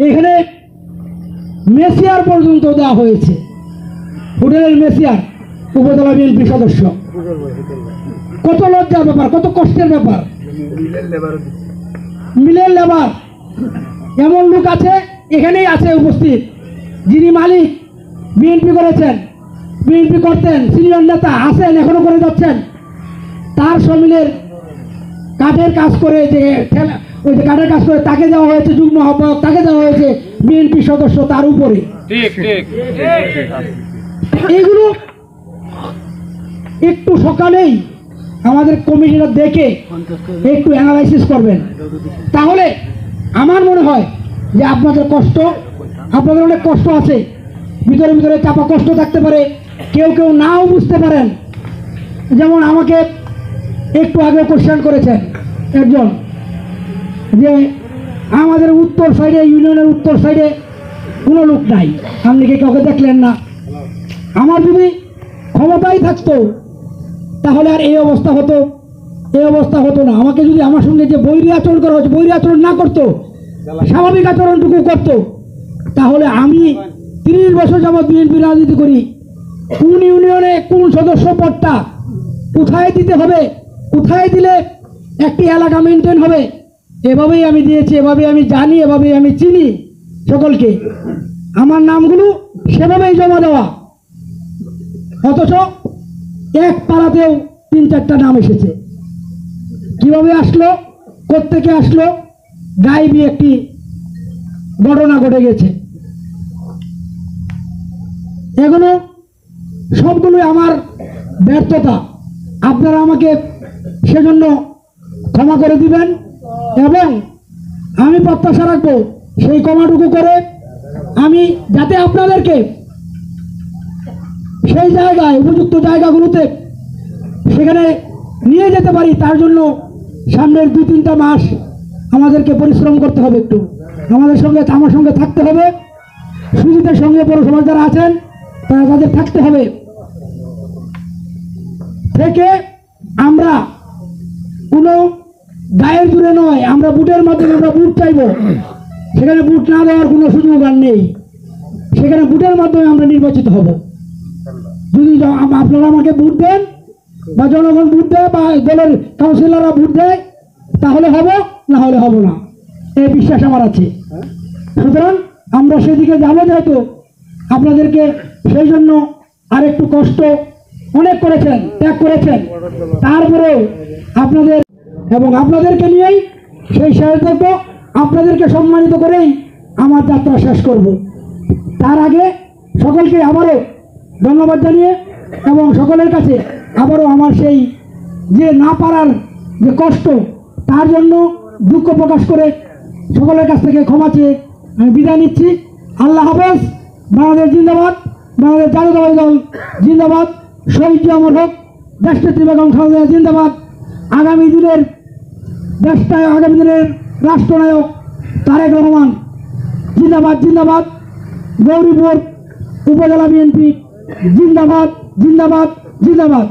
এখানে মেসিয়ার পর্যন্ত দেওয়া হয়েছে, হোটেলের মেসিয়ার উপজেলা বিএনপি সদস্য। কত লজ্জার ব্যাপার, কত কষ্টের ব্যাপার। মিলের লেবার এমন লোক আছে, এখানেই আছে উপস্থিত, যিনি মালিক, বিএনপি করেছেন, বিএনপি করতেন, সিনিয়র নেতা আছেন, এখনো করে যাচ্ছেন। তার সমিলের কাঠের কাজ করে, যে ওই যে কাঠের কাজ করে তাকে দেওয়া হয়েছে যুগ্ম আহ্বায়ক, তাকে দেওয়া হয়েছে বিএনপি সদস্য তার উপরে। এইগুলো একটু সকালেই আমাদের কমিটিরা দেখে একটু অ্যানালাইসিস করবেন, তাহলে আমার মনে হয় যে আপনাদের কষ্ট, আপনাদের অনেক কষ্ট আছে, ভিতরে ভিতরে চাপা কষ্ট থাকতে পারে, কেউ কেউ নাও বুঝতে পারেন। যেমন আমাকে একটু আগে কোশ্চেন করেছেন একজন, যে আমাদের উত্তর সাইডে, ইউনিয়নের উত্তর সাইডে কোনো লোক নাই, আপনি কি কাউকে দেখলেন না? আমার যদি ক্ষমতাই থাকতো তাহলে আর এই অবস্থা হতো, এই অবস্থা হতো না। আমাকে যদি আমার সঙ্গে যে বৈরী আচরণ করা হচ্ছে, বৈরী আচরণ না করতো, স্বাভাবিক আচরণটুকু করতো, তাহলে আমি 30 বছর যাবৎ বিএনপি রাজনীতি করি, কোন ইউনিয়নে কোন সদস্য পদটা কোথায় দিতে হবে, কোথায় দিলে একটি এলাকা মেনটেন হবে, এভাবেই আমি দিয়েছি, এভাবেই আমি জানি, এভাবেই আমি চিনি সকলকে। আমার নামগুলো সেভাবেই জমা দেওয়া, অথচ এক পাড়াতেও 3-4টা নাম এসেছে। কিভাবে আসলো, কোত্থেকে আসলো, গায়েবী একটি ঘটনা ঘটে গেছে। এগুলো সবগুলোই আমার ব্যর্থতা, আপনারা আমাকে সেজন্য ক্ষমা করে দিবেন, এবং আমি প্রত্যাশা রাখবো সেই ক্ষমাটুকু করে আমি যাতে আপনাদেরকে সেই জায়গায়, উপযুক্ত জায়গাগুলোতে সেখানে নিয়ে যেতে পারি। তার জন্য সামনের 2-3টা মাস আমাদেরকে পরিশ্রম করতে হবে, একটু আমার সঙ্গে থাকতে হবে, সুজিতের সঙ্গে পৌরসভার যারা আছেন তারা তাদের থাকতে হবে, থেকে আমরা কোনো গায়ের জুড়ে নয়, আমরা বুটের মাধ্যমে আমরা বুট চাইব, সেখানে বুট না দেওয়ার কোনো সুযোগ আর নেই, সেখানে বুটের মাধ্যমে আমরা নির্বাচিত হব। যদি আপনারা আমাকে ভোট দেন, বা জনগণ ভোট দেয়, বা দলের কাউন্সিলররা ভোট দেয়, তাহলে হব, না হলে হব না, এই বিশ্বাস আমার আছে। সুতরাং আমরা সেদিকে যাবো, যেহেতু আপনাদেরকে সেই জন্য আরেকটু কষ্ট অনেক করেছেন, ত্যাগ করেছেন, তারপরেও আপনাদের এবং আপনাদেরকে নিয়েই সেই শেষ দেখব, আপনাদেরকে সম্মানিত করেই আমার যাত্রা শেষ করব। তার আগে সকলকে আবারও ধন্যবাদ জানিয়ে, এবং সকলের কাছে আবারও আমার সেই যে না পারার যে কষ্ট, তার জন্য দুঃখ প্রকাশ করে সকলের কাছ থেকে ক্ষমা চেয়ে আমি বিদায় নিচ্ছি। আল্লাহ হাফেজ। বাংলাদেশ জিন্দাবাদ, বাংলাদেশ জাতীয়তাবাদী দল জিন্দাবাদ, শহীদ অমর হোক, দেশনেত্রী বেগম খালেদা জিন্দাবাদ, আগামী দিনের দেশনায়ক, আগামী দিনের রাষ্ট্রনায়ক তারেক রহমান জিন্দাবাদ, জিন্দাবাদ, গৌরীপুর উপজেলা বিএনপি জিন্দাবাদ, জিন্দাবাদ, জিন্দাবাদ।